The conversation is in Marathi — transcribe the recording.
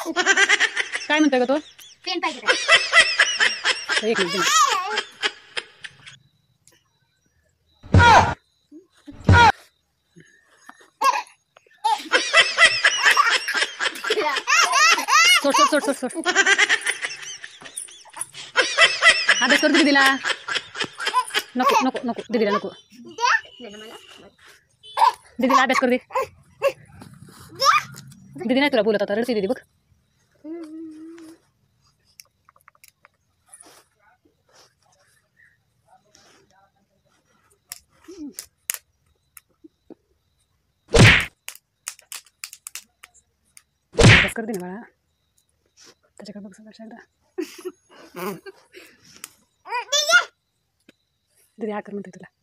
काय म्हणतोय का तो? पेन पाहिजे एक मिनिट सोड सोड सोड सोड सोड अभ्यास करू दीदीला नको नको नको दीदीला नको दीदीला अभ्यास करू दे दीदी नाही तुला बोलत आता रडते दीदी बघ अभ्यास कर दे ना बाळा त्याच्याकडे बघ सगळं एकदा दीदी हा कर म्हणते तुला